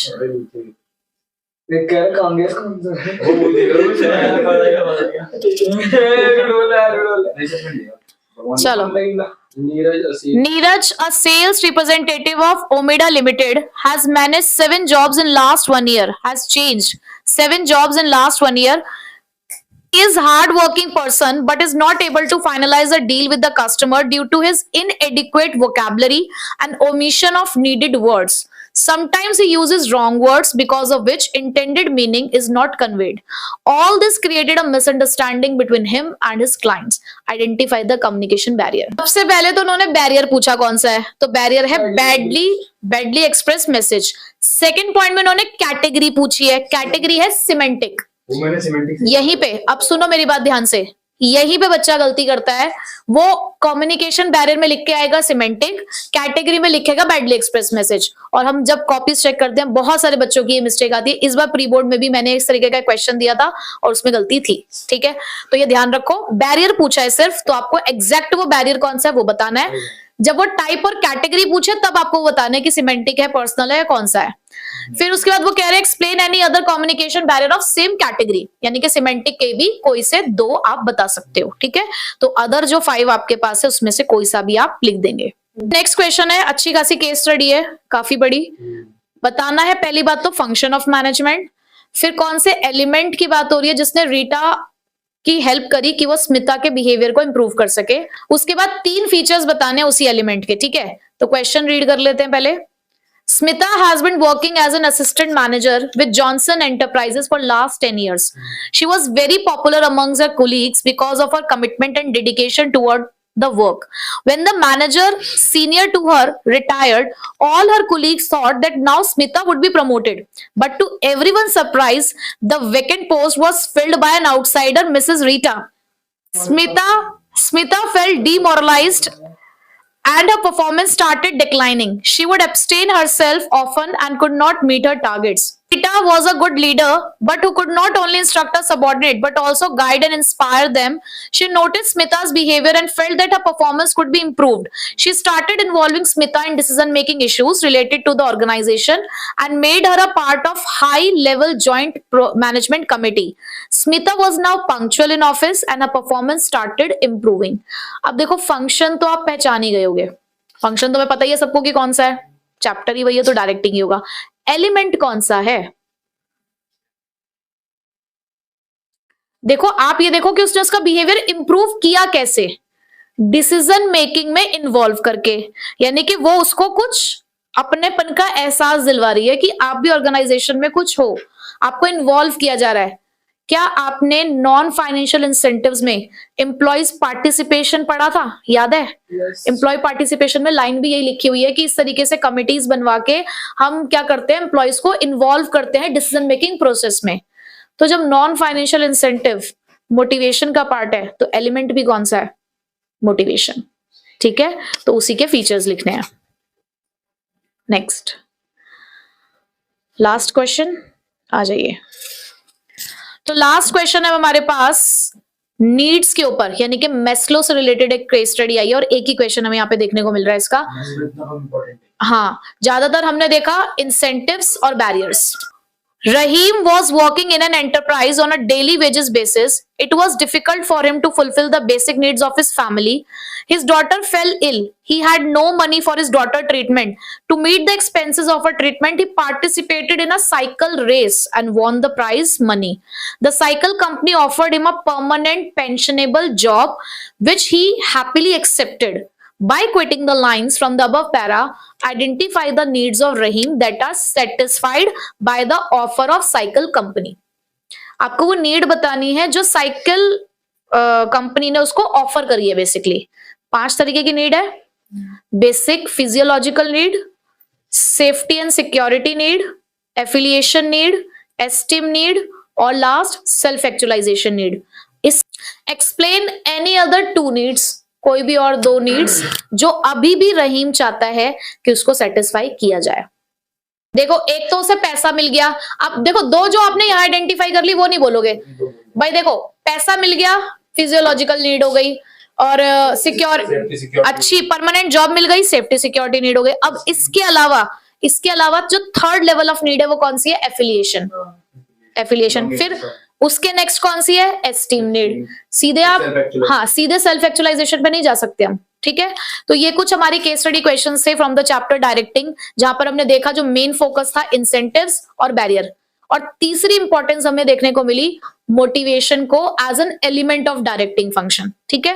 चलो, Neeraj, a sales representative of Omeda Limited, has managed 7 jobs in last 1 year. Has changed 7 jobs in last 1 year. He is hard-working person, but is not able to finalize a deal with the customer due to his inadequate vocabulary and omission of needed words. Sometimes he uses wrong words because of which intended meaning is not conveyed. All this created a misunderstanding between him and his clients. Identify the communication barrier. सबसे पहले तो उन्होंने barrier पूछा कौन सा है, तो barrier है badly express message. Second point में उन्होंने कैटेगरी पूछी है, कैटेगरी है सिमेंटिक। यहीं पे अब सुनो मेरी बात ध्यान से, यहीं पे बच्चा गलती करता है। वो कम्युनिकेशन बैरियर में लिख के आएगा सिमेंटिक, कैटेगरी में लिखेगा बैडली एक्सप्रेस मैसेज। और हम जब कॉपीज चेक करते हैं बहुत सारे बच्चों की ये मिस्टेक आती है। इस बार प्री बोर्ड में भी मैंने इस तरीके का क्वेश्चन दिया था और उसमें गलती थी, ठीक है। तो ये ध्यान रखो, बैरियर पूछा है सिर्फ, तो आपको एग्जैक्ट वो बैरियर कौन सा है वो बताना है। जब वो टाइप और कैटेगरी पूछे तब आपको बताना है कि सिमेंटिक है, पर्सनल है या कौन सा है। फिर उसके बाद वो कह रहे हैं explain any other communication barrier of same category, यानी कि सिमेंटिक के भी कोई से 2 आप बता सकते हो, ठीक है। तो अदर जो 5 आपके पास है उसमें से कोई सा भी आप लिख देंगे। नेक्स्ट क्वेश्चन है, अच्छी खासी केस स्टडी है, काफी बड़ी। बताना है पहली बात तो फंक्शन ऑफ मैनेजमेंट, फिर कौन से एलिमेंट की बात हो रही है जिसने रीटा की हेल्प करी कि वो स्मिता के बिहेवियर को इंप्रूव कर सके। उसके बाद 3 फीचर्स बताने उसी एलिमेंट के, ठीक है। तो क्वेश्चन रीड कर लेते हैं पहले। Smita has been working as an assistant manager with Johnson Enterprises for last 10 years. She was very popular amongst her colleagues because of her commitment and dedication toward the work. When the manager senior to her retired, all her colleagues thought that now Smita would be promoted. But to everyone's surprise, the vacant post was filled by an outsider, Mrs. Rita. Smita felt demoralized and her performance started declining. She would abstain herself often and could not meet her targets. Rita was a good leader, but who could not only instruct her subordinate but also guide and inspire them. She noticed Smita's behavior and felt that her performance could be improved. She started involving Smita in decision-making issues related to the organization and made her a part of high-level joint management committee. Smita was now punctual in office and her performance started improving. अब देखो function तो आप पहचान ही गए होगे, function तो मैं पता ही है सबको कि कौन सा है, चैप्टर ही वही है तो डायरेक्टिंग ही होगा। एलिमेंट कौन सा है? देखो आप ये देखो कि उसने उसका बिहेवियर इंप्रूव किया कैसे, डिसीजन मेकिंग में इन्वॉल्व करके, यानी कि वो उसको कुछ अपनेपन का एहसास दिलवा रही है कि आप भी ऑर्गेनाइजेशन में कुछ हो, आपको इन्वॉल्व किया जा रहा है। क्या आपने नॉन फाइनेंशियल इंसेंटिव्स में एम्प्लॉइज पार्टिसिपेशन पढ़ा था, याद है? एम्प्लॉय पार्टिसिपेशन में लाइन भी यही लिखी हुई है कि इस तरीके से कमिटीज बनवा के हम क्या करते हैं, एम्प्लॉइज को इन्वॉल्व करते हैं डिसीजन मेकिंग प्रोसेस में। तो जब नॉन फाइनेंशियल इंसेंटिव मोटिवेशन का पार्ट है तो एलिमेंट भी कौन सा है? मोटिवेशन, ठीक है। तो उसी के फीचर्स लिखने हैं। नेक्स्ट लास्ट क्वेश्चन आ जाइए। तो लास्ट क्वेश्चन है हमारे पास नीड्स के ऊपर, यानी कि मैस्लो से रिलेटेड एक केस स्टडी आई है और एक ही क्वेश्चन हमें यहाँ पे देखने को मिल रहा है इसका। हाँ, ज्यादातर हमने देखा इंसेंटिव्स और barriers, Rahim was working in an enterprise on a daily wages basis. It was difficult for him to fulfill the basic needs of his family. His daughter fell ill. He had no money for his daughter treatment. To meet the expenses of her treatment, he participated in a cycle race and won the prize money. The cycle company offered him a permanent pensionable job, which he happily accepted. By quoting the lines from the above para, identify the needs of Rahim that are satisfied by the offer of cycle company. आपको वो need बतानी है जो cycle company ने उसको offer करी है। Basically 5 तरीके की नीड है। Basic physiological need, safety and security need, affiliation need, esteem need और लास्ट सेल्फ एक्चुअलाइजेशन नीड। इस एक्सप्लेन एनी अदर 2 नीड्स, कोई भी और 2 नीड्स जो अभी भी रहीम चाहता है कि उसको सेटिस्फाई किया जाए। देखो, एक तो उसे पैसा मिल गया। अब देखो, 2 जो आपने यहां आइडेंटिफाई कर ली वो नहीं बोलोगे भाई। देखो, पैसा मिल गया, फिजियोलॉजिकल नीड हो गई, और अच्छी परमानेंट जॉब मिल गई, सेफ्टी सिक्योरिटी नीड हो गई। अब इसके अलावा जो 3rd लेवल ऑफ नीड है वो कौन सी है? एफिलिएशन। फिर उसके नेक्स्ट कौन सी है? Esteem need. सीधे आप सीधे सेल्फ एक्चुअलाइजेशन पे नहीं जा सकते हम, ठीक है। तो ये कुछ हमारी केस स्टडी क्वेश्चंस थे फ्रॉम द चैप्टर डायरेक्टिंग, जहां पर हमने देखा जो मेन फोकस था इंसेंटिव्स और बैरियर, और तीसरी इंपॉर्टेंस हमें देखने को मिली मोटिवेशन को as an element of directing function, ठीक है।